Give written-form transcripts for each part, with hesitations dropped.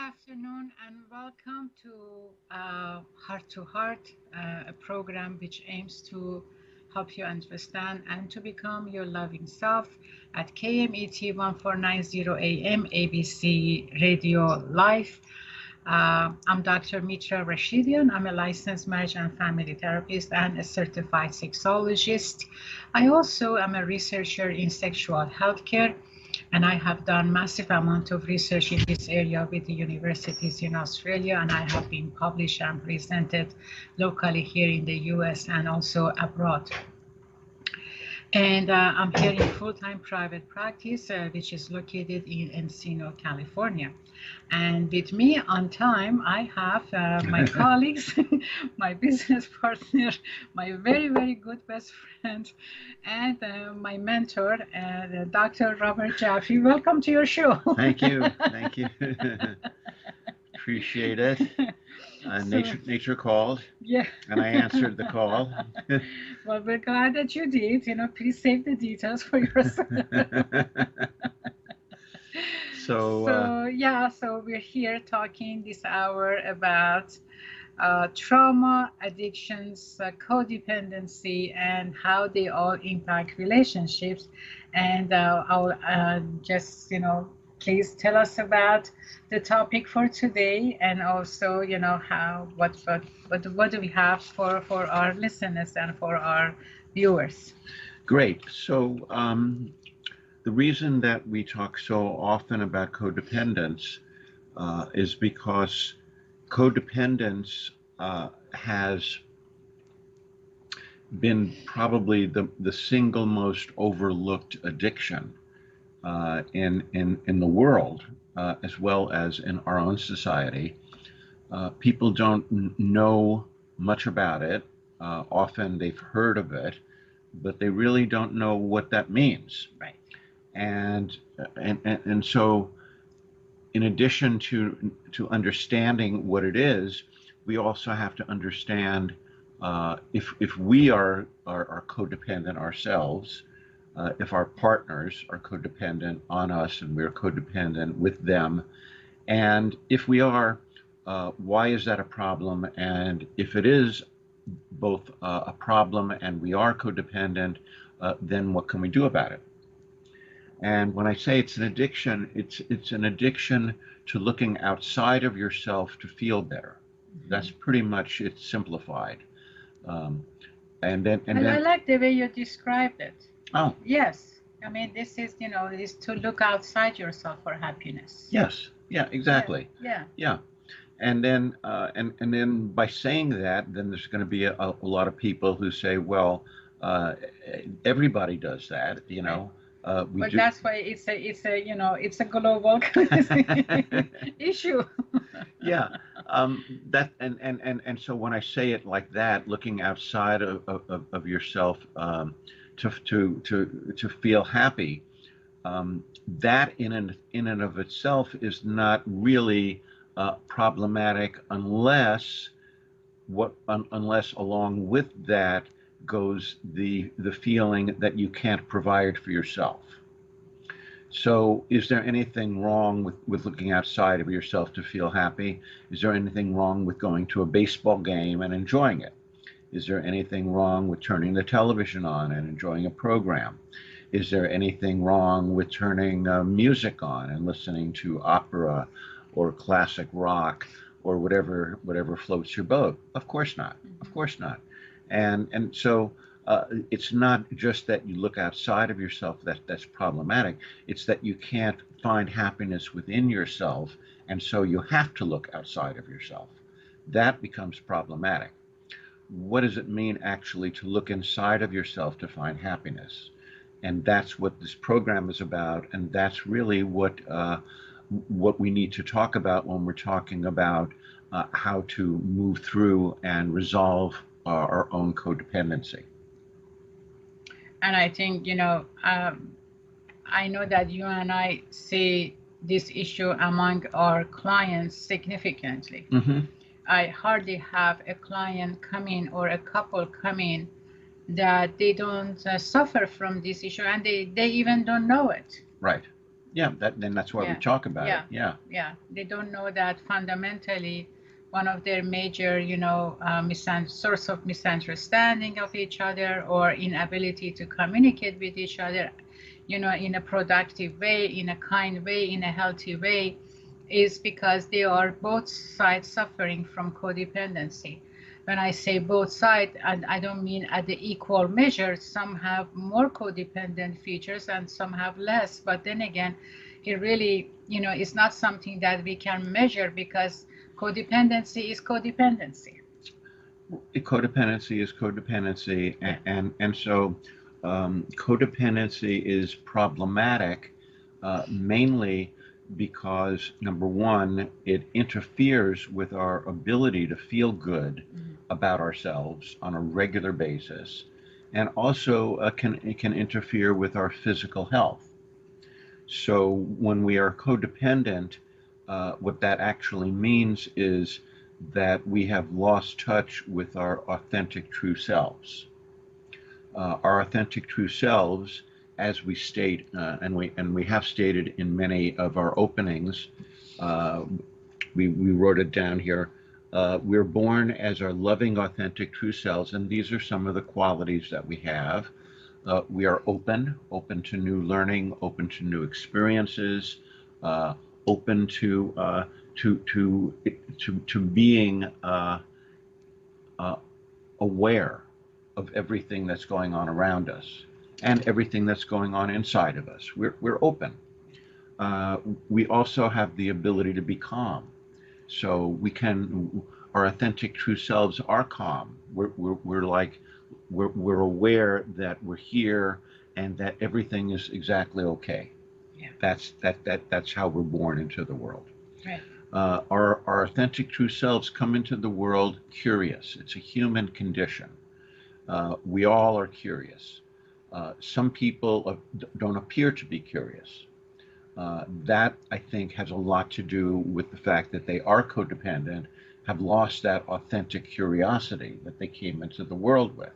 afternoon and welcome Heart to Heart, a program which aims to help you understand and to become your loving self at KMET 1490 AM ABC Radio Live. I'm Dr. Mitra Rashidian. I'm a licensed marriage and family therapist and a certified sexologist. I also am a researcher in sexual healthcare, and I have done massive amount of research in this area with the universities in Australia, and I have been published and presented locally here in the US and also abroad. And I'm here in full-time private practice, which is located in Encino, California. And with me on time, I have my colleagues, my business partner, my very, very good best friend, and my mentor, Dr. Robert Jaffe. Welcome to your show. Thank you. Thank you. Appreciate it. Nature called. Yeah. And I answered the call. Well, we're glad that you did. Please save the details for yourself. So we're here talking this hour about trauma, addictions, codependency, and how they all impact relationships. And I'll just, please tell us about the topic for today, and also, what do we have for our listeners and for our viewers? Great. So the reason that we talk so often about codependence is because codependence has been probably the single most overlooked addiction in the world, as well as in our own society. People don't know much about it. Often they've heard of it, but they really don't know what that means. Right. And so, in addition to understanding what it is, we also have to understand if we are codependent ourselves, if our partners are codependent on us and we're codependent with them, and if we are, why is that a problem? And if it is both a problem and we are codependent, then what can we do about it? And when I say it's an addiction, it's an addiction to looking outside of yourself to feel better. That's pretty much it simplified. And then I like the way you described it. Oh. Yes. I mean, this is, is to look outside yourself for happiness. Yes. Yeah, exactly. Yeah. And then and then by saying that, then there's going to be a lot of people who say, well, everybody does that, But that's why it's a global issue. Yeah, that and so when I say it like that, looking outside of yourself to feel happy, that in and of itself is not really problematic unless along with that goes the feeling that you can't provide for yourself. So is there anything wrong with looking outside of yourself to feel happy? Is there anything wrong with going to a baseball game and enjoying it? Is there anything wrong with turning the television on and enjoying a program? Is there anything wrong with turning music on and listening to opera or classic rock or whatever floats your boat? Of course not. Of course not. And so it's not just that you look outside of yourself that's problematic. It's that you can't find happiness within yourself, and so you have to look outside of yourself. That becomes problematic. What does it mean actually to look inside of yourself to find happiness? And that's what this program is about, and that's really what we need to talk about when we're talking about how to move through and resolve our own codependency. And I think, I know that you and I see this issue among our clients significantly. Mm-hmm. I hardly have a client come in or a couple come in that they don't suffer from this issue, and they even don't know it. Right. Yeah, then that's why we Yeah, talk about it. yeah, Yeah. yeah. They don't know that fundamentally one of their major, source of misunderstanding of each other or inability to communicate with each other, in a productive way, in a kind way, in a healthy way, is because they are both sides suffering from codependency. When I say both sides, and I don't mean at the equal measure, some have more codependent features and some have less. But then again, it really, is not something that we can measure because codependency is codependency. Codependency is codependency, Yeah. and so codependency is problematic mainly because number one, it interferes with our ability to feel good Mhm. about ourselves on a regular basis, and also it can interfere with our physical health. So when we are codependent, what that actually means is that we have lost touch with our authentic true selves. Our authentic true selves, as we state, and we have stated in many of our openings, uh, we wrote it down here. We're born as our loving, authentic true selves, and these are some of the qualities that we have. We are open to new learning, open to new experiences, uh, open to to being uh, aware of everything that's going on around us and everything that's going on inside of us. We're open. Uh, we also have the ability to be calm. So our authentic true selves are calm. We're like, we're aware that we're here and that everything is exactly okay. Yeah. That's how we're born into the world. Right. Our authentic true selves come into the world curious. It's a human condition. We all are curious. Some people don't appear to be curious. That, I think, has a lot to do with the fact that they are codependent, have lost that authentic curiosity that they came into the world with.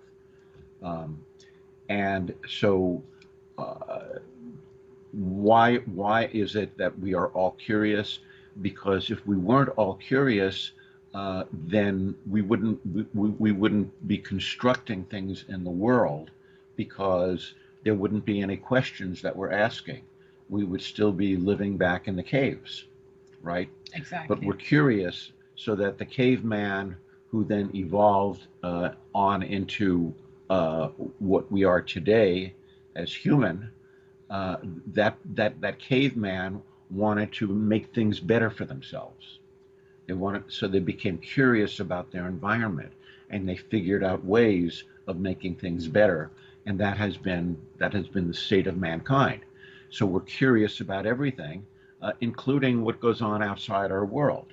Um, and so, uh, why is it that we are all curious? Because if we weren't all curious, then we wouldn't be constructing things in the world, because there wouldn't be any questions that we're asking. We would still be living back in the caves, right? But Exactly. we're curious so that the caveman who then evolved on into what we are today as human, uh, that caveman wanted to make things better for themselves. So they became curious about their environment, and they figured out ways of making things better, and that has been the state of mankind. So we're curious about everything, including what goes on outside our world.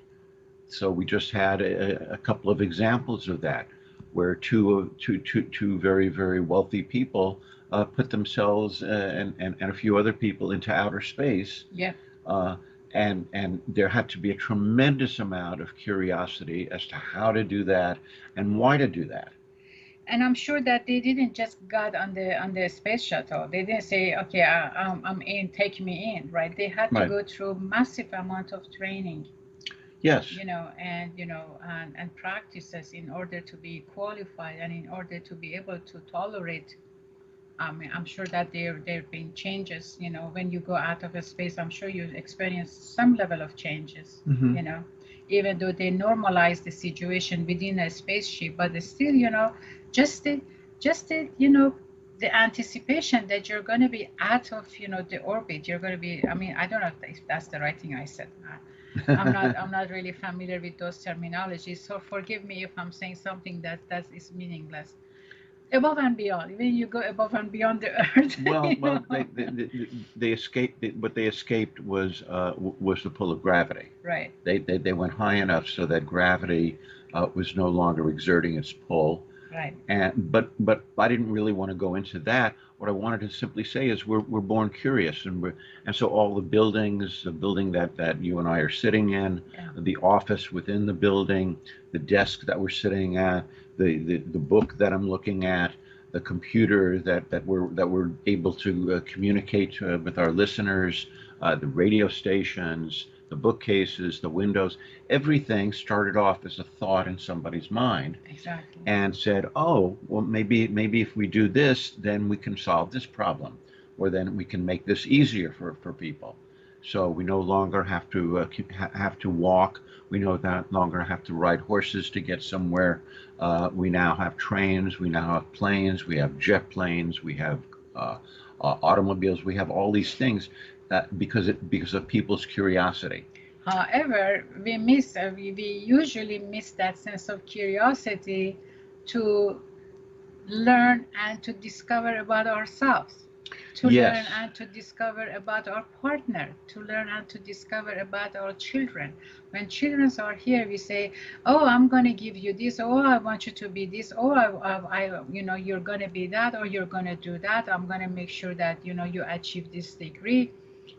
So we just had a couple of examples of that, where two very, very wealthy people put themselves and a few other people into outer space, Yeah. uh, and there had to be a tremendous amount of curiosity as to how to do that and why to do that. And I'm sure that they didn't just got on the space shuttle. They didn't say, "Okay, I'm in, take me in," right? They had to Right. go through massive amount of training, Yes. and practices in order to be qualified and in order to be able to tolerate. I'm sure that there have been changes. When you go out of a space, I'm sure you experience some level of changes. Hmm. You know, even though they normalize the situation within a spaceship, but still, just the just the the anticipation that you're going to be out of the orbit. You're going to be. I mean, I don't know if that's the right thing I said. I'm not really familiar with those terminologies, so forgive me if I'm saying something that is meaningless. Above and beyond, when you go above and beyond the earth, Well, well, they escaped. What they escaped was the pull of gravity. Right. They went high enough so that gravity was no longer exerting its pull. Right. But I didn't really want to go into that. What I wanted to simply say is we're born curious, and so all the buildings, the building that you and I are sitting in, Yeah. the office within the building, the desk that we're sitting at, the book that I'm looking at, the computer that we're able to communicate with our listeners, the radio stations, the bookcases, the windows, everything started off as a thought in somebody's mind Exactly. and said, oh, well, maybe if we do this, then we can solve this problem, or then we can make this easier for people. So we no longer have to walk. We no longer have to ride horses to get somewhere. We now have trains. We now have planes. We have jet planes. We have automobiles. We have all these things because of people's curiosity. However, we usually miss that sense of curiosity to learn and to discover about ourselves, to learn Yes. and to discover about our partner, to learn and to discover about our children. When children are here, we say, "Oh, I'm going to give you this. Oh, I want you to be this. Oh, you're going to be that, or you're going to do that. I'm going to make sure that you achieve this degree.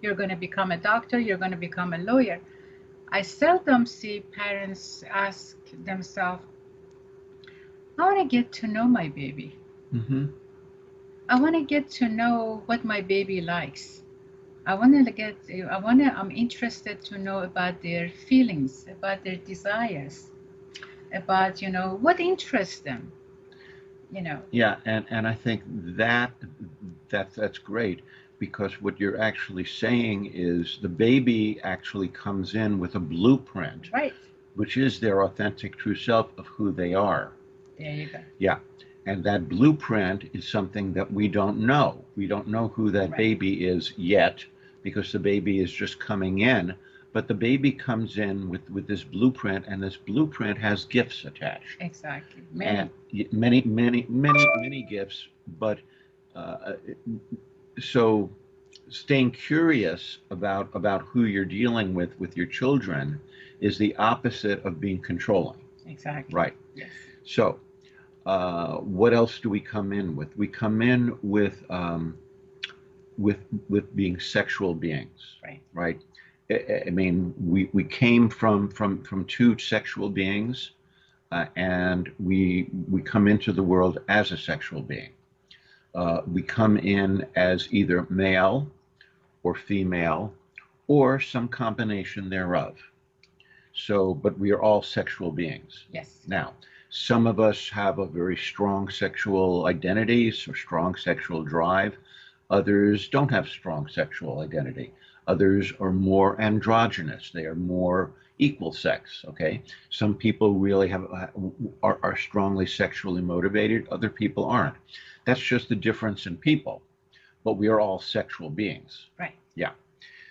You're going to become a doctor. You're going to become a lawyer." I seldom see parents ask themselves, "I want to get to know my baby. Mm-hmm. I want to get to know what my baby likes. I'm interested to know about their feelings, about their desires, about, what interests them, you know." Yeah, and I think that's great because what you're actually saying is the baby actually comes in with a blueprint, Right. which is their authentic true self of who they are. There you go. Yeah. And that blueprint is something that we don't know. We don't know who that Right. baby is yet because the baby is just coming in. But the baby comes in with this blueprint, and this blueprint has gifts attached. Exactly. And Many. many gifts. But uh, so staying curious about who you're dealing with your children is the opposite of being controlling. Exactly. Right. Yes. So what else do we come in with? We come in with being sexual beings, Right. right? I mean, we came from two sexual beings, and we come into the world as a sexual being. We come in as either male or female or some combination thereof. So, but we are all sexual beings. Yes. Now, some of us have a very strong sexual identity, so strong sexual drive. Others don't have strong sexual identity. Others are more androgynous. They are more equal sex. Okay. Some people really are strongly sexually motivated. Other people aren't. That's just the difference in people. But we are all sexual beings. Right. Yeah.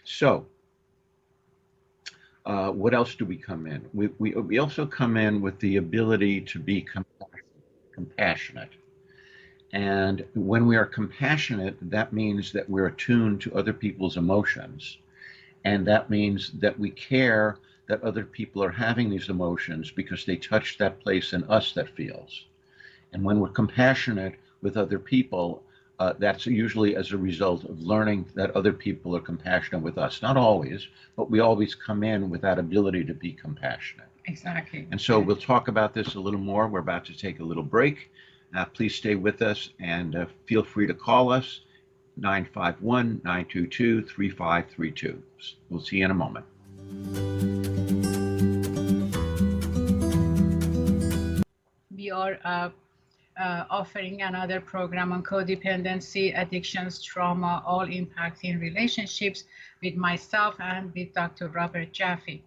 So what else do we come in? We also come in with the ability to be compassionate. And when we are compassionate, that means that we're attuned to other people's emotions. And that means that we care that other people are having these emotions because they touch that place in us that feels. And when we're compassionate with other people, that's usually as a result of learning that other people are compassionate with us. Not always, but we always come in with that ability to be compassionate. Exactly. And so we'll talk about this a little more. We're about to take a little break. Please stay with us and feel free to call us 951-922-3532. We'll see you in a moment. We are offering another program on codependency, addictions, trauma, all impacting relationships with myself and with Dr. Robert Jaffe.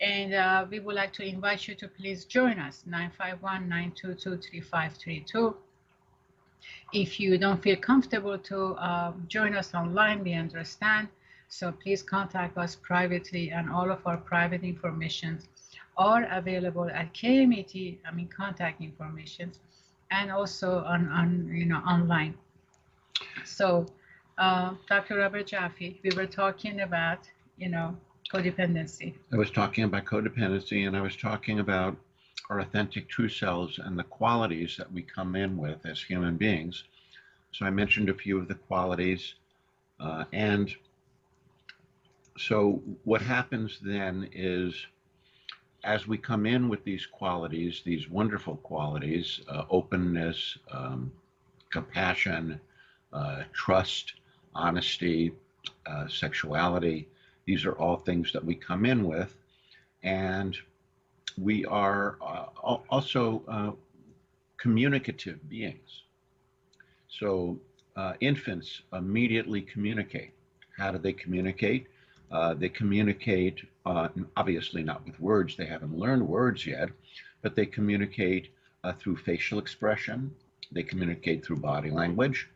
And we would like to invite you to please join us, 951-922-3532. If you don't feel comfortable to join us online, we understand. So please contact us privately, and all of our private information are available at KMET, contact information, and also on online. So, Dr. Robert Jaffe, we were talking about, codependency. I was talking about codependency, and I was talking about our authentic true selves and the qualities that we come in with as human beings. So I mentioned a few of the qualities. And so what happens then is as we come in with these qualities, these wonderful qualities, openness, compassion, trust, honesty, sexuality. These are all things that we come in with, and we are also communicative beings. So infants immediately communicate. How do they communicate? They communicate, obviously not with words, they haven't learned words yet, but they communicate through facial expression, they communicate through body language,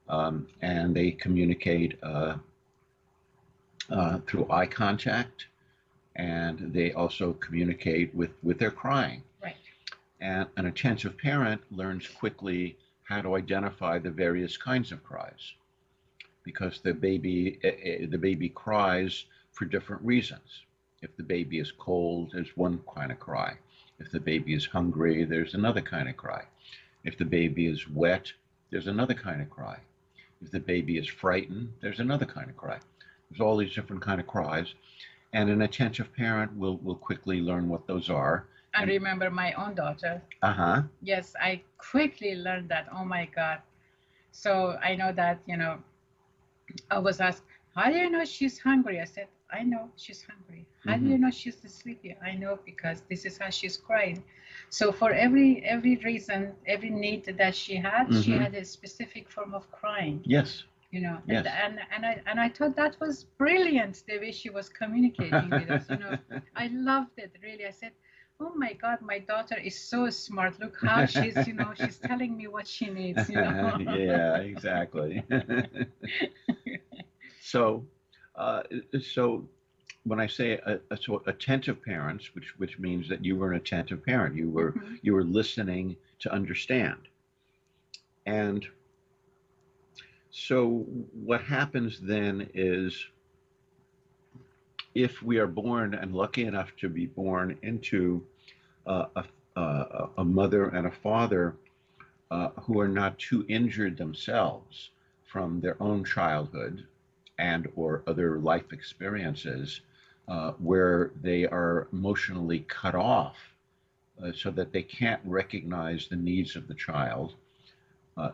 and they communicate through eye contact, and they also communicate with their crying. Right. And an attentive parent learns quickly how to identify the various kinds of cries, because the baby cries for different reasons. If the baby is cold, there's one kind of cry. If the baby is hungry, there's another kind of cry. If the baby is wet, there's another kind of cry. If the baby is frightened, there's another kind of cry. There's all these different kind of cries, and an attentive parent will quickly learn what those are. I remember my own daughter. Uh-huh. Yes, I quickly learned that. Oh my God. So I know that, I was asked, how do you know she's hungry? I said, I know she's hungry. How do you know she's sleepy? I know because this is how she's crying. So for every reason, every need that she had a specific form of crying. Yes. Yes. And I thought that was brilliant, the way she was communicating with us. I loved it, really. I said, oh my God, my daughter is so smart. Look how she's, she's telling me what she needs, Yeah, exactly. So when I say so attentive parents, which means that you were an attentive parent, you were listening to understand. And so what happens then is, if we are born and lucky enough to be born into a mother and a father who are not too injured themselves from their own childhood and or other life experiences, where they are emotionally cut off so that they can't recognize the needs of the child,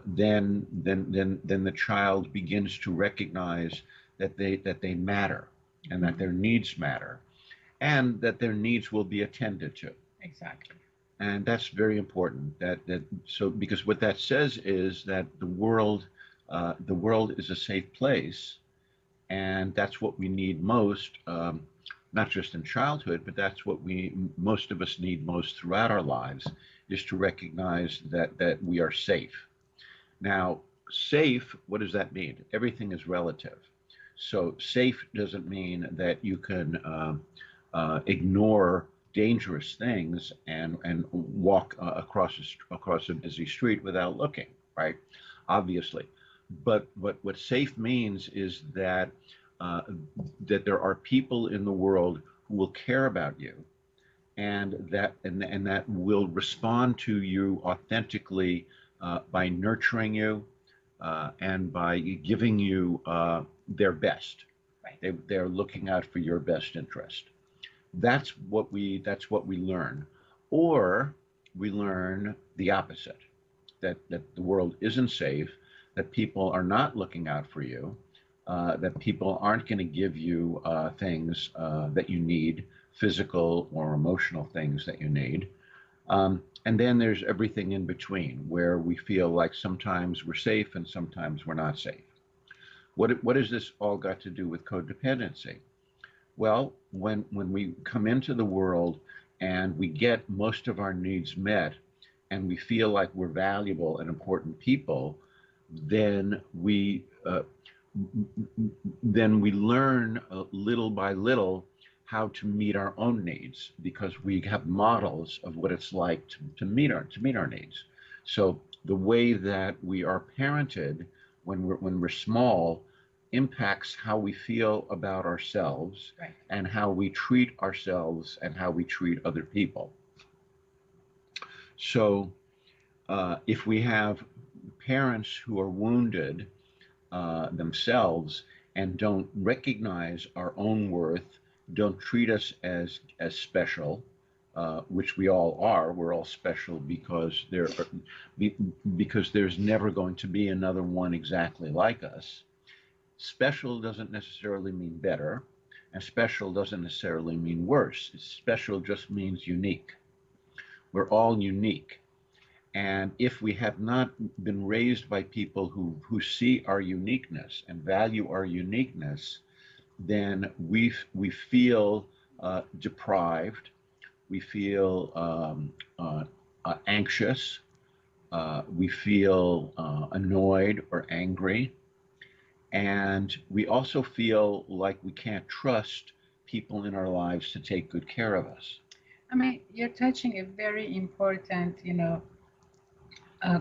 then the child begins to recognize that they matter, and that their needs matter, and that their needs will be attended to. Exactly. And that's very important. So because what that says is that the world is a safe place, and that's what we need most. Not just in childhood, but that's what most of us need most throughout our lives, is to recognize that we are safe. Now, safe, what does that mean? Everything is relative. So safe doesn't mean that you can ignore dangerous things and walk across a busy street without looking, right? Obviously. But what safe means is that that there are people in the world who will care about you, and that will respond to you authentically by nurturing you and by giving you their best. Right. They're looking out for your best interest. That's what we learn, or we learn the opposite, that the world isn't safe, that people are not looking out for you, that people aren't going to give you things that you need, physical or emotional things that you need. And then there's everything in between, where we feel like sometimes we're safe and sometimes we're not safe. What has this all got to do with codependency? Well, when we come into the world and we get most of our needs met, and we feel like we're valuable and important people, then we learn little by little how to meet our own needs, because we have models of what it's like to meet our needs. So the way that we are parented when we're small impacts how we feel about ourselves, right, and how we treat ourselves and how we treat other people. So if we have parents who are wounded themselves and don't recognize our own worth, don't treat us as special, which we all are. We're all special because because there's never going to be another one exactly like us. Special doesn't necessarily mean better, and special doesn't necessarily mean worse. Special just means unique. We're all unique. And if we have not been raised by people who see our uniqueness and value our uniqueness, then we feel deprived, we feel anxious, we feel annoyed or angry, and we also feel like we can't trust people in our lives to take good care of us. I mean, you're touching a very important,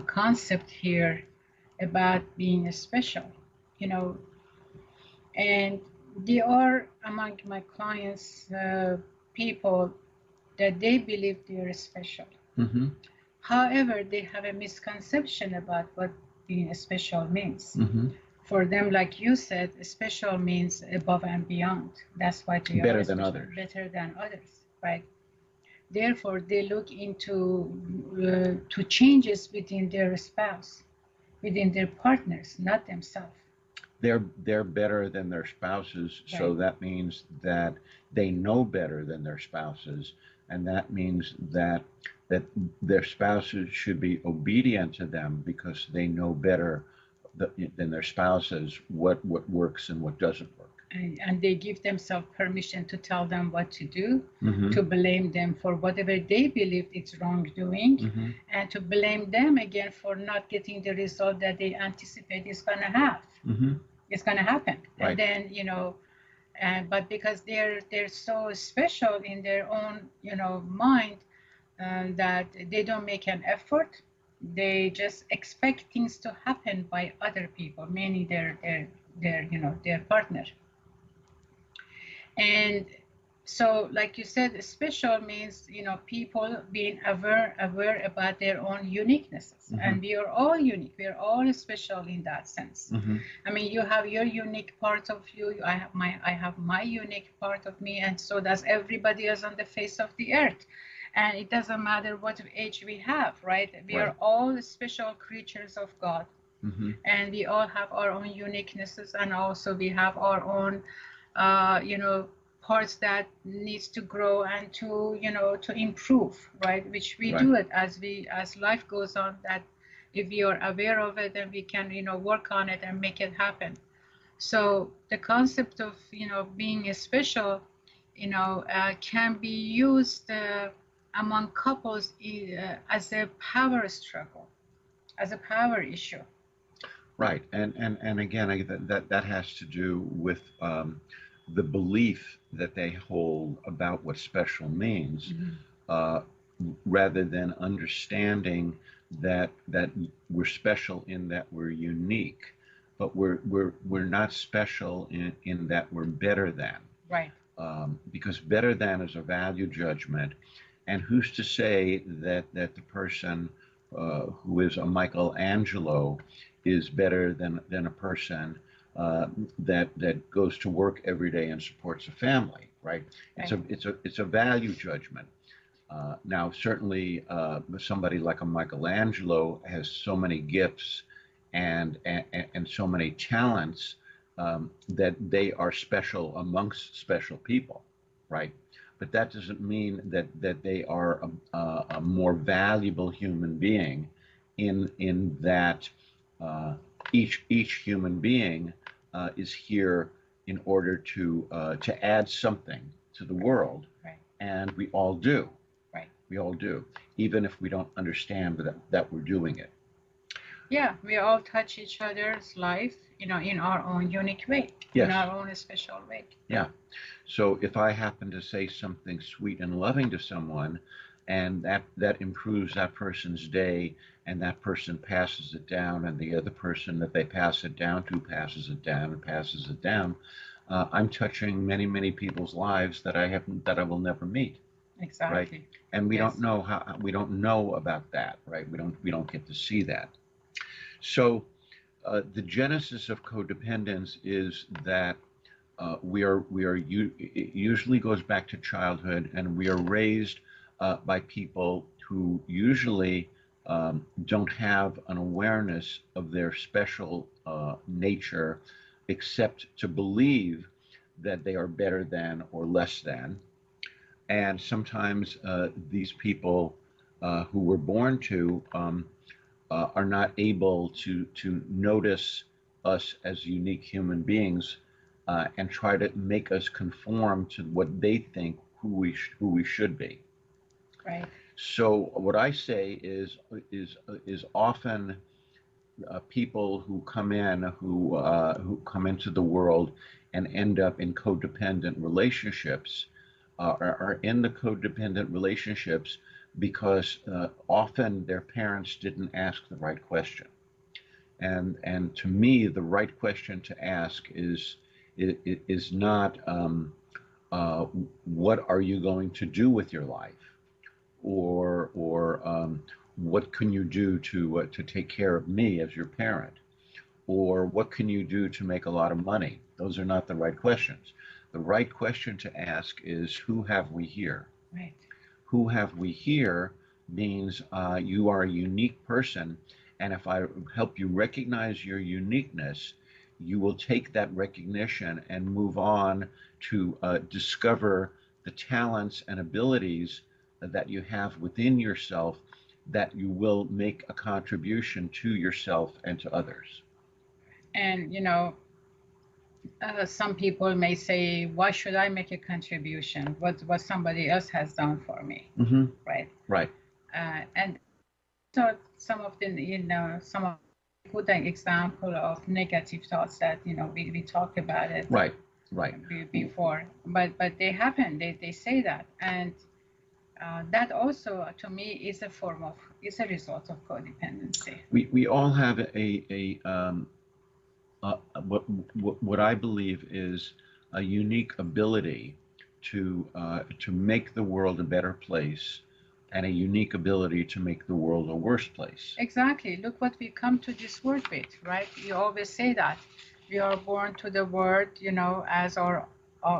concept here about being special, you know, and they are among my clients people that they believe they are special. Mm-hmm. However, they have a misconception about what being special means. Mm-hmm. For them, like you said, special means above and beyond. That's why they Better are than special, others. better than others, right? Therefore, they look into to changes within their spouse, within their partners, not themselves. They're better than their spouses, so Right. that means that they know better than their spouses, and that means that their spouses should be obedient to them because they know better than their spouses what works and what doesn't work. And they give themselves permission to tell them what to do, Mm-hmm. to blame them for whatever they believe it's wrongdoing, Mm-hmm. and to blame them again for not getting the result that they anticipate is going to have. Mm-hmm. It's going to happen. Right. And then, but because they're so special in their own, mind, that they don't make an effort. They just expect things to happen by other people, mainly their partner. And so, like you said, special means, people being aware about their own uniquenesses. Mm-hmm. And we are all unique. We are all special in that sense. Mm-hmm. I mean, you have your unique part of you. I have my unique part of me, and so does everybody else on the face of the earth. And it doesn't matter what age we have, right? We Right. are all special creatures of God. Mm-hmm. And we all have our own uniquenesses, and also we have our own parts that needs to grow and to improve, right? Which we Right. do it as life goes on, that if we are aware of it, then we can work on it and make it happen. So the concept of being special can be used among couples as a power struggle, as a power issue. Right, and again, that has to do with the belief that they hold about what special means, Mm-hmm. uh, rather than understanding that we're special in that we're unique, but we're not special in that we're better than. Right. Because better than is a value judgment, and who's to say that the person who is a Michelangelo is better than a person that goes to work every day and supports a family, right? It's a value judgment. Now, certainly, somebody like a Michelangelo has so many gifts and so many talents, that they are special amongst special people, right? But that doesn't mean that they are a more valuable human being in that each human being is here in order to add something to the world, Right. and we all do. Right. We all do, even if we don't understand that we're doing it. Yeah, we all touch each other's life, in our own unique way, Yes. in our own special way. Yeah. So if I happen to say something sweet and loving to someone, and that improves that person's day, and that person passes it down, and the other person that they pass it down to passes it down and passes it down, I'm touching many people's lives that I will never meet. Exactly. Right. And we Yes. don't know we don't know about that, right? We don't get to see that. So the genesis of codependence is that it usually goes back to childhood, and we are raised by people who usually don't have an awareness of their special nature, accept to believe that they are better than or less than. And sometimes these people who were born to are not able to notice us as unique human beings and try to make us conform to what they think who we should be. Right. So what I say is often people who come into the world and end up in codependent relationships are in the codependent relationships because often their parents didn't ask the right question. And to me, the right question to ask is not what are you going to do with your life, or what can you do to take care of me as your parent, or what can you do to make a lot of money. Those are not the right questions. The right question to ask is who have we here? Right. Who have we here means you are a unique person, and if I help you recognize your uniqueness, you will take that recognition and move on to discover the talents and abilities that you have within yourself that you will make a contribution to yourself and to others. And some people may say, why should I make a contribution? What somebody else has done for me, Mm-hmm. right? Right. And so some of the, some of good example of negative thoughts that, we talk about it Right. Right. before, but they happen, they say that. And that also, to me, is a result of codependency. We all have what what I believe is a unique ability to make the world a better place, and a unique ability to make the world a worse place. Exactly. Look what we come to this world with, right? You always say that we are born to the world, as our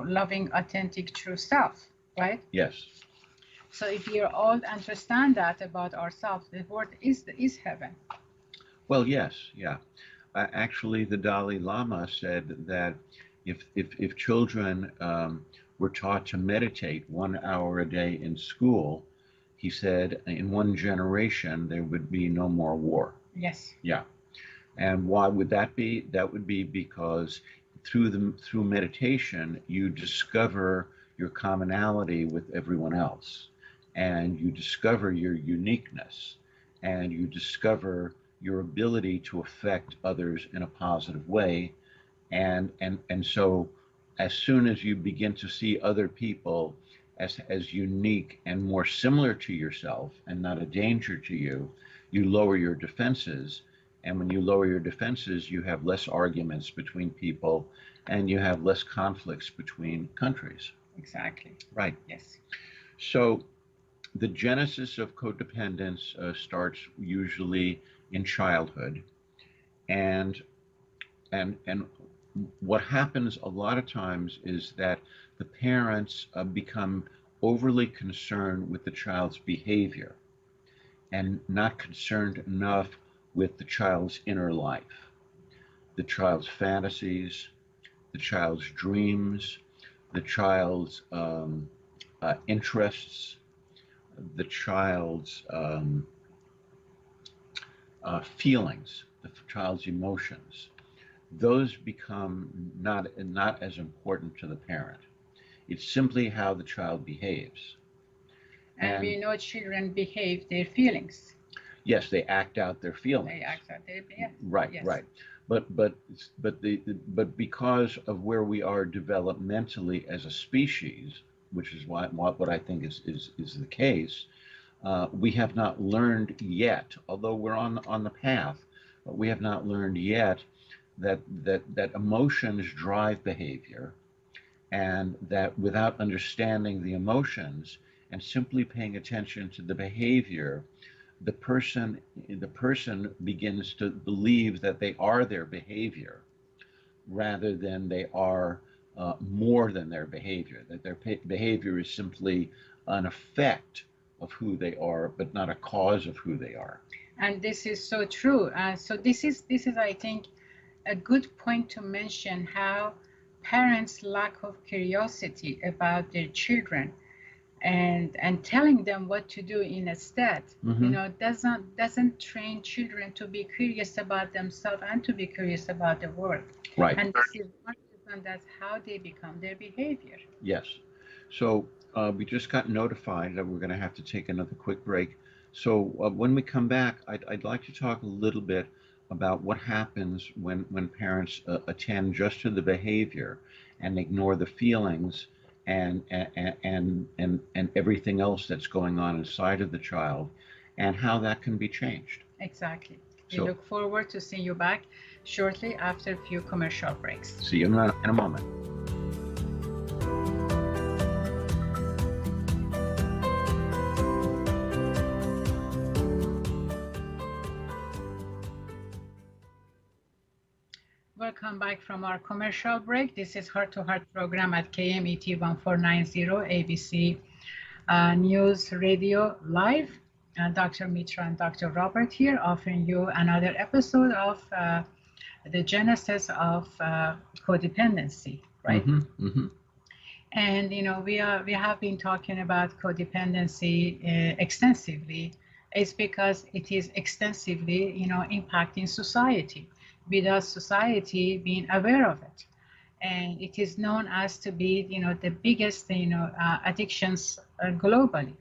loving, authentic, true self, right? Yes. So if we all understand that about ourselves, the world is heaven. Well, yes, yeah. Actually, the Dalai Lama said that if children were taught to meditate 1 hour a day in school, he said in one generation there would be no more war. Yes. Yeah. And why would that be? That would be because through meditation you discover your commonality with everyone else, and you discover your uniqueness, and you discover your ability to affect others in a positive way. And so as soon as you begin to see other people as unique and more similar to yourself and not a danger to you, you lower your defenses. And when you lower your defenses, you have less arguments between people, and you have less conflicts between countries. Exactly. Right. Yes. So the genesis of codependence starts usually in childhood, and and what happens a lot of times is that the parents become overly concerned with the child's behavior and not concerned enough with the child's inner life, the child's fantasies, the child's dreams, the child's interests, the child's feelings, the child's emotions. Those become not as important to the parent. It's simply how the child behaves. And we know children behave their feelings. Yes, they act out their feelings. They act out their, yeah. Right, yes. Right. But because of where we are developmentally as a species, which is what I think is the case, we have not learned yet, although we're on the path, but we have not learned yet that emotions drive behavior, and that without understanding the emotions and simply paying attention to the behavior, the person begins to believe that they are their behavior rather than they are more than their behavior, that their behavior is simply an effect of who they are, but not a cause of who they are. And this is so true. So this is I think a good point to mention how parents' lack of curiosity about their children and telling them what to do instead, Mm-hmm. doesn't train children to be curious about themselves and to be curious about the world. Right. And this is one reason that's how they become their behavior. Yes. So we just got notified that we're going to have to take another quick break. So when we come back, I'd like to talk a little bit about what happens when parents attend just to the behavior and ignore the feelings and everything else that's going on inside of the child, and how that can be changed. Exactly. We So look forward to seeing you back shortly after a few commercial breaks. see you in a moment. Welcome back from our commercial break. This is Heart to Heart program at KMET 1490 ABC News Radio Live. Dr. Mitra and Dr. Robert here, offering you another episode of the genesis of codependency, right? Mm-hmm, mm-hmm. And we have been talking about codependency extensively. It's because it is extensively impacting society, without society being aware of it. And it is known as to be the biggest addictions globally.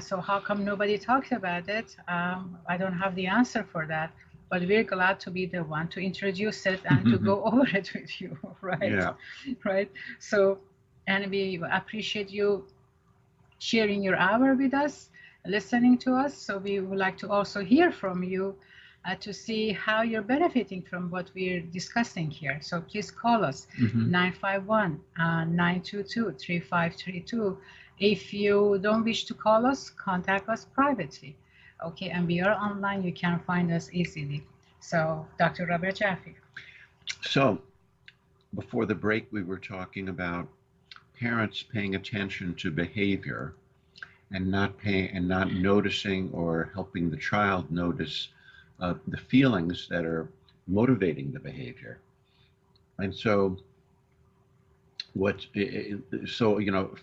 So how come nobody talks about it? I don't have the answer for that, but we're glad to be the one to introduce it and to go over it with you, right? Yeah. Right. So, and we appreciate you sharing your hour with us, listening to us. So we would like to also hear from you to see how you're benefiting from what we're discussing here. So please call us, 951-922-3532. If you don't wish to call us, contact us privately. Okay, and we are online. You can find us easily. So, Dr. Robert Jaffe. So before the break, we were talking about parents paying attention to behavior and not noticing or helping the child notice the feelings that are motivating the behavior. And so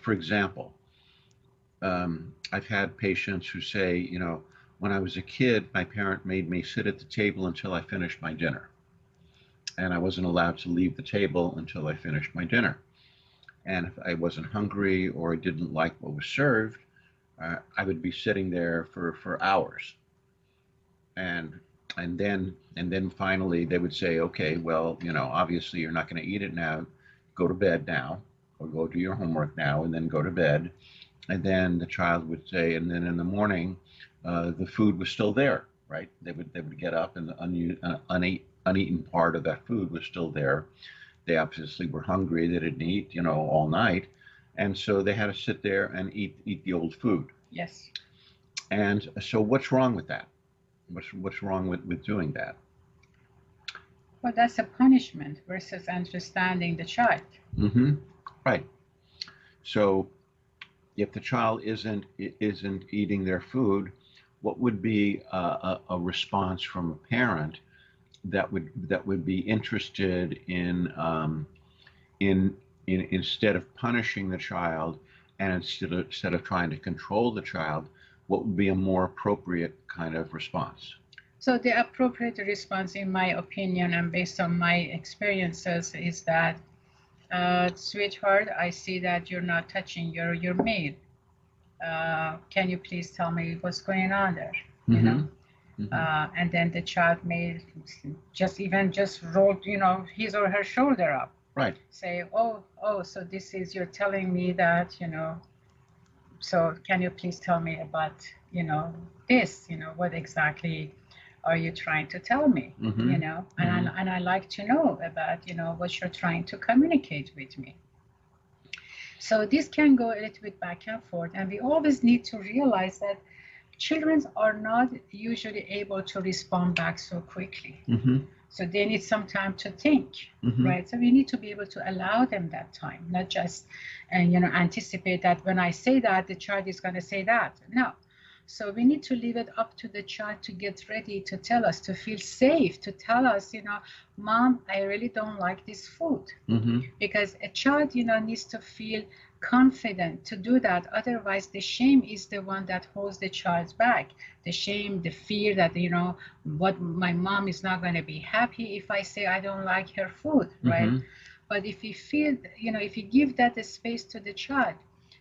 for example, I've had patients who say, when I was a kid, my parent made me sit at the table until I finished my dinner, and I wasn't allowed to leave the table until I finished my dinner. And if I wasn't hungry or I didn't like what was served, I would be sitting there for hours. And then finally they would say, okay, well, obviously you're not going to eat it now. Go to bed now, or go do your homework now, and then go to bed. And then the child would say, and then in the morning, the food was still there, right? They would get up, and the uneaten part of that food was still there. They obviously were hungry. They didn't eat, all night, and so they had to sit there and eat the old food. Yes. And so, what's wrong with that? What's wrong with doing that? Well, that's a punishment versus understanding the child. Mm-hmm. Right. So, if the child isn't eating their food, what would be a response from a parent that would be interested in instead of punishing the child and instead of trying to control the child, what would be a more appropriate kind of response? So the appropriate response, in my opinion, and based on my experiences, is that, sweetheart, I see that you're not touching your meal. Can you please tell me what's going on there? And then the child may just roll, his or her shoulder up. Right. Say, oh, so this is, you're telling me that, so can you please tell me about, this, what exactly are you trying to tell me, and I like to know about, what you're trying to communicate with me. So this can go a little bit back and forth, and we always need to realize that children are not usually able to respond back so quickly. So they need some time to think, right? So we need to be able to allow them that time, not just, anticipate that when I say that, the child is going to say that. No, So we need to leave it up to the child to get ready, to tell us, to feel safe, to tell us, Mom, I really don't like this food. Mm-hmm. Because a child, needs to feel confident to do that. Otherwise, the shame is the one that holds the child back. The shame, the fear that, what my mom is not going to be happy if I say I don't like her food, right? Mm-hmm. But if we feel, if you give that space to the child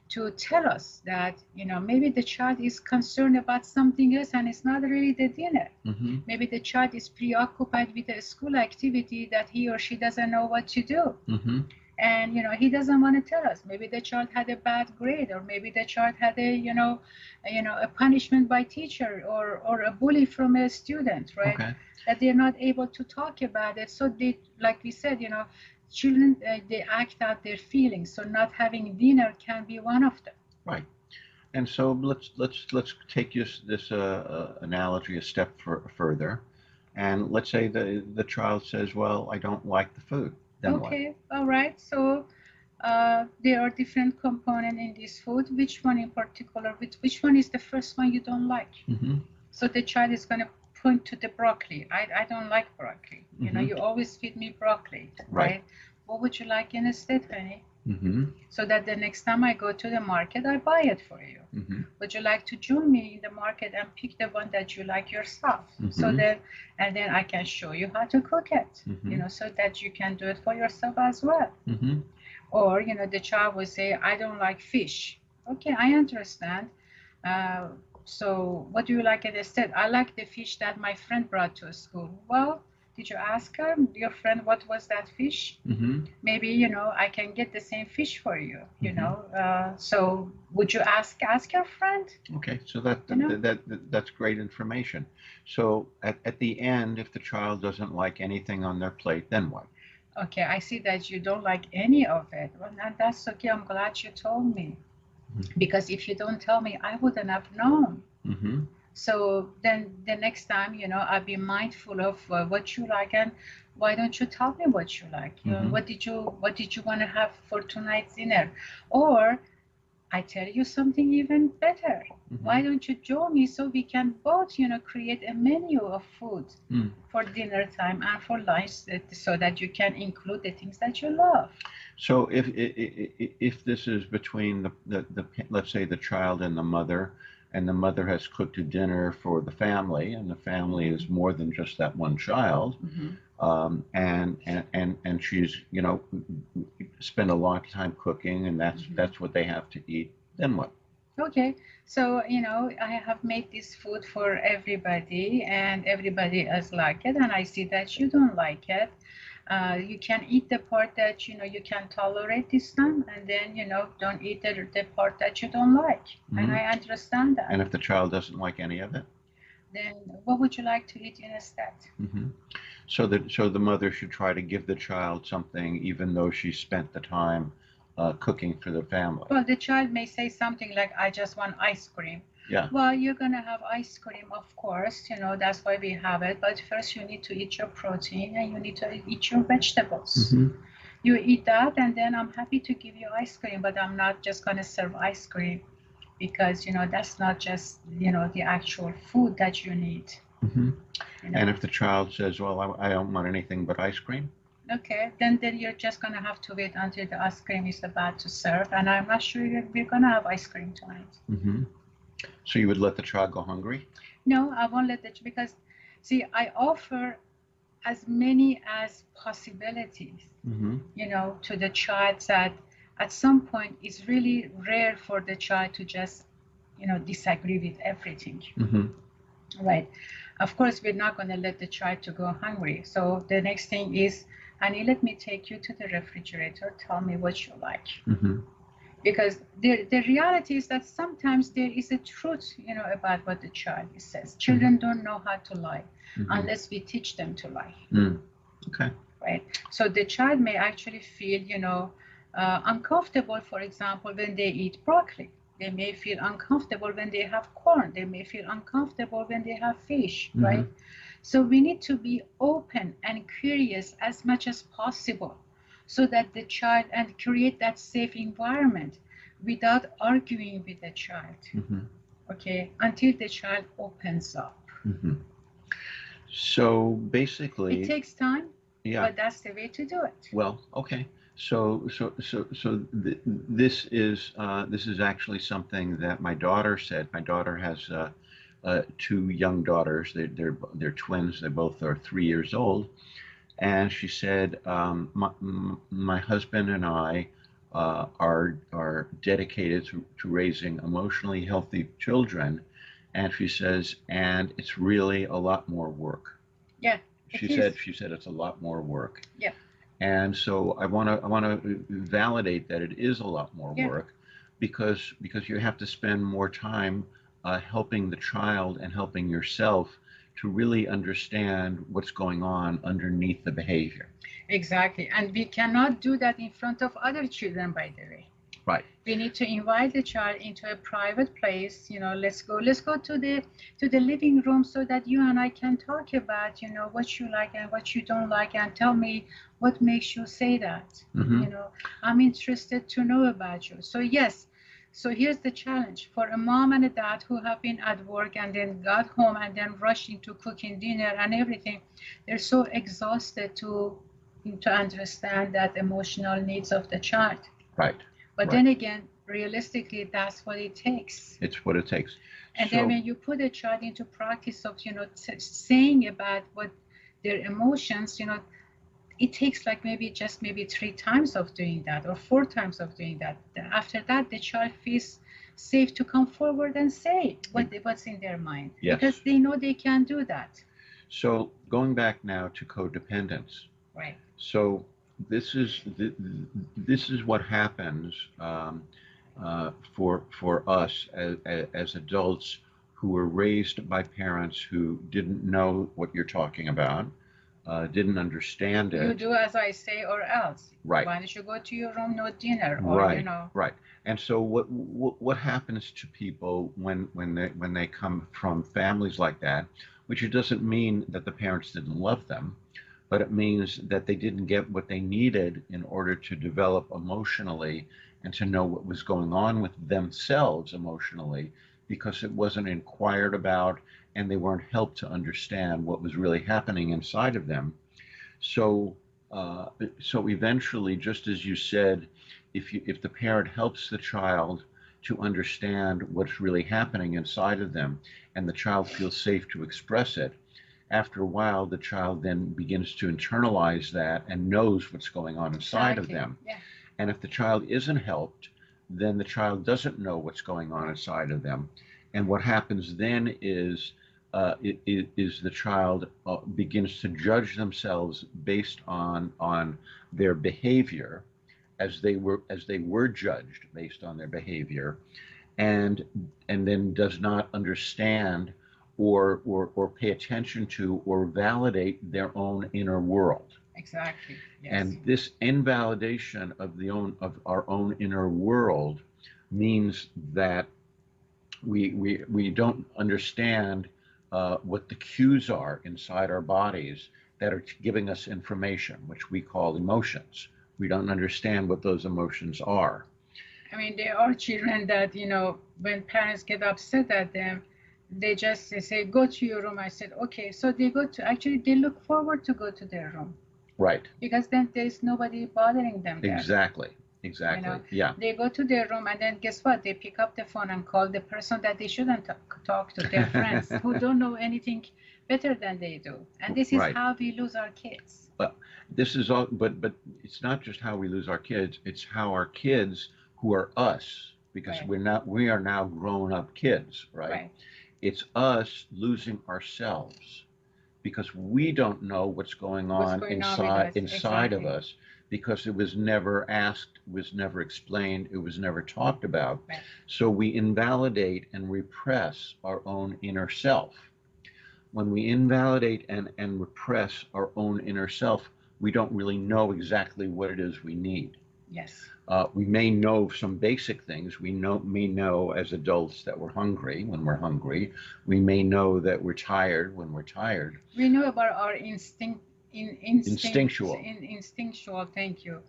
to tell us that, maybe the child is concerned about something else and it's not really the dinner. Mm-hmm. Maybe the child is preoccupied with a school activity that he or she doesn't know what to do. Mm-hmm. And he doesn't want to tell us. Maybe the child had a bad grade, or maybe the child had a punishment by teacher, or a bully from a student, right? Okay. That they're not able to talk about it. So they, like we said, children, they act out their feelings. So not having dinner can be one of them. Right. And so let's take this analogy a step further, and let's say the child says, "Well, I don't like the food." Then what? Okay, all right. So there are different components in this food. Which one in particular? Which one is the first one you don't like? Mm-hmm. So the child is going to point to the broccoli. I don't like broccoli. Mm-hmm. You always feed me broccoli, right? What would you like instead, honey? Mm-hmm. So that the next time I go to the market, I buy it for you. Mm-hmm. Would you like to join me in the market and pick the one that you like yourself? Mm-hmm. So then I can show you how to cook it, Mm-hmm. so that you can do it for yourself as well. Mm-hmm. Or, the child will say, I don't like fish. Okay, I understand. So what do you like instead? I like the fish that my friend brought to school. Well, did you ask her, your friend, what was that fish? Mm-hmm. Maybe, I can get the same fish for you, Mm-hmm. So would you ask your friend? Okay, so that's great information. So at the end, if the child doesn't like anything on their plate, then what? Okay, I see that you don't like any of it. Well, that's okay. I'm glad you told me. Mm-hmm. Because if you don't tell me, I wouldn't have known. Mm-hmm. So then the next time, I'll be mindful of what you like, and why don't you tell me what you like? Mm-hmm. What did you want to have for tonight's dinner? Or I tell you something even better. Mm-hmm. Why don't you join me so we can both, create a menu of food for dinner time and for lunch, so that you can include the things that you love. So if this is between the let's say the child and the mother has cooked a dinner for the family, and the family is more than just that one child, and she's spend a lot of time cooking, and that's what they have to eat, then what? Okay, so I have made this food for everybody, and everybody else like it, and I see that you don't like it. You can eat the part that you can tolerate this time, and then don't eat the part that you don't like. And I understand that. And if the child doesn't like any of it, then what would you like to eat instead? So the mother should try to give the child something, even though she spent the time cooking for the family. Well, the child may say something like, I just want ice cream. Yeah. Well, you're gonna have ice cream, of course, that's why we have it. But first you need to eat your protein, and you need to eat your vegetables. You eat that, and then I'm happy to give you ice cream, but I'm not just gonna serve ice cream, because that's not just the actual food that you need. And if the child says, well, I don't want anything but ice cream, okay, then you're just gonna have to wait until the ice cream is about to serve, and I'm not sure we're gonna have ice cream tonight. So you would let the child go hungry? No, I won't let it, because see, I offer as many as possibilities, to the child, that at some point it's really rare for the child to just, disagree with everything. Right. Of course, we're not going to let the child to go hungry. So the next thing is, honey, let me take you to the refrigerator. Tell me what you like. Because the reality is that sometimes there is a truth, about what the child says. Children don't know how to lie unless we teach them to lie. Okay. Right. So the child may actually feel, uncomfortable, for example, when they eat broccoli. They may feel uncomfortable when they have corn. They may feel uncomfortable when they have fish, right? So we need to be open and curious as much as possible, so that the child, and create that safe environment without arguing with the child. okay, until the child opens up. Hmm. So It basically, takes time, yeah. but that's the way to do it. Well, okay. This is actually something that my daughter said. My daughter has two young daughters. They're twins. They both are 3 years old. And she said, my husband and I are dedicated to raising emotionally healthy children. And she says, and it's really a lot more work. Yeah, She it said is. she said it's a lot more work. Yeah, And so I want to validate that it is a lot more yeah, work because you have to spend more time helping the child and helping yourself to really understand what's going on underneath the behavior. exactly. And we cannot do that in front of other children, by the way. Right. We need to invite the child into a private place. Let's go to the living room so that you and I can talk about, what you like and what you don't like, and tell me what makes you say that. Mm-hmm. I'm interested to know about you. So yes, so here's the challenge for a mom and a dad who have been at work and then got home and then rushed into cooking dinner and everything. They're so exhausted to understand that emotional needs of the child. Right. But Right. then again, realistically, that's what it takes. It's what it takes. And then So when you put a child into practice of, saying about what their emotions, it takes like maybe 3 times of doing that or 4 times of doing that. After that, the child feels safe to come forward and say what's in their mind, yes. because they know they can do that. So going back now to codependence. Right. So this is what happens for us as adults who were raised by parents who didn't know what you're talking about, didn't understand You it. do as I say or else. Right. Why don't you go to your room, no dinner, or Right. Right. And so what happens to people when they come from families like that, which it doesn't mean that the parents didn't love them, but it means that they didn't get what they needed in order to develop emotionally and to know what was going on with themselves emotionally, because it wasn't inquired about and they weren't helped to understand what was really happening inside of them. So, so eventually, just as you said, if the parent helps the child to understand what's really happening inside of them, and the child feels safe to express it, after a while, the child then begins to internalize that and knows what's going on inside of them. Yeah. And if the child isn't helped, then the child doesn't know what's going on inside of them. And what happens then is the child begins to judge themselves based on their behavior, as they were judged based on their behavior, and then does not understand or pay attention to or validate their own inner world. Exactly. Yes. And this invalidation of our own inner world means that we don't understand what the cues are inside our bodies that are giving us information, which we call emotions. We don't understand what those emotions are. I mean, there are children that, when parents get upset at them, they say, go to your room. I said, okay. So they look forward to go to their room. Right. Because then there's nobody bothering them there. Exactly. Yeah. They go to their room and then guess what? They pick up the phone and call the person that they shouldn't talk to, their friends who don't know anything better than they do. And this is how we lose our kids. But this is all. But it's not just how we lose our kids. It's how our kids, who are us, because we are now grown up kids, right? It's us losing ourselves because we don't know what's going on inside of us, because it was never asked, was never explained, it was never talked about. Right. So we invalidate and repress our own inner self. When we invalidate and repress our own inner self, we don't really know exactly what it is we need. Yes. We may know some basic things. We may know as adults that we're hungry when we're hungry. We may know that we're tired when we're tired. We know about our instinctual. Instinctual. Instinctual. Thank you.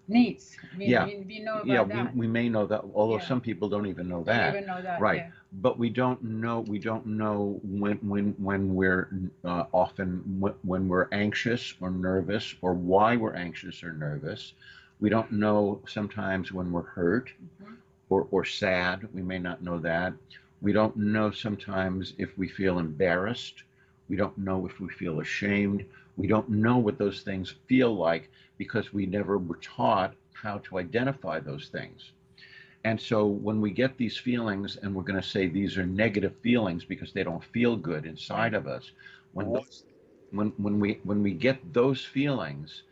needs. Yeah. We know Yeah, about that. we may know that, although Yeah. some people don't even know Don't that. even know that. Right. Yeah. But we don't know when we're often when we're anxious or nervous, or why we're anxious or nervous. We don't know sometimes when we're hurt Mhm. or sad. We may not know that. We don't know sometimes if we feel embarrassed. We don't know if we feel ashamed. We don't know what those things feel like because we never were taught how to identify those things. And so when we get these feelings, and we're going to say these are negative feelings because they don't feel good inside Right. of us, when we get those feelings,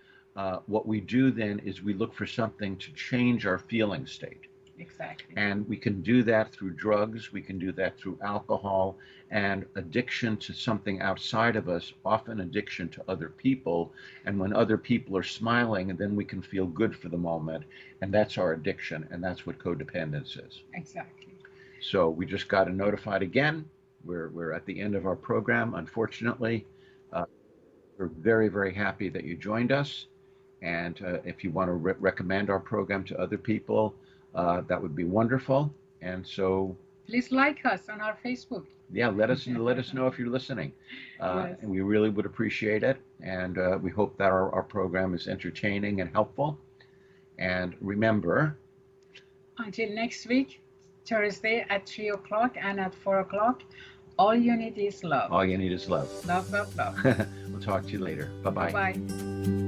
what we do then is we look for something to change our feeling state. Exactly. And we can do that through drugs, we can do that through alcohol, and addiction to something outside of us, often addiction to other people. And when other people are smiling, then we can feel good for the moment. And that's our addiction, and that's what codependence is. Exactly. So we just got notified again. We're at the end of our program, unfortunately. Uh, we're very, very happy that you joined us. And if you want to recommend our program to other people, that would be wonderful. And so, Please like us on our Facebook. yeah, let us know if you're listening, Yes. and we really would appreciate it. And we hope that our program is entertaining and helpful. And remember, Until next week, Thursday at 3 o'clock and at 4 o'clock, all you need is love. all you need is love. Love, love, love. We'll talk to you later. Bye Bye bye. bye.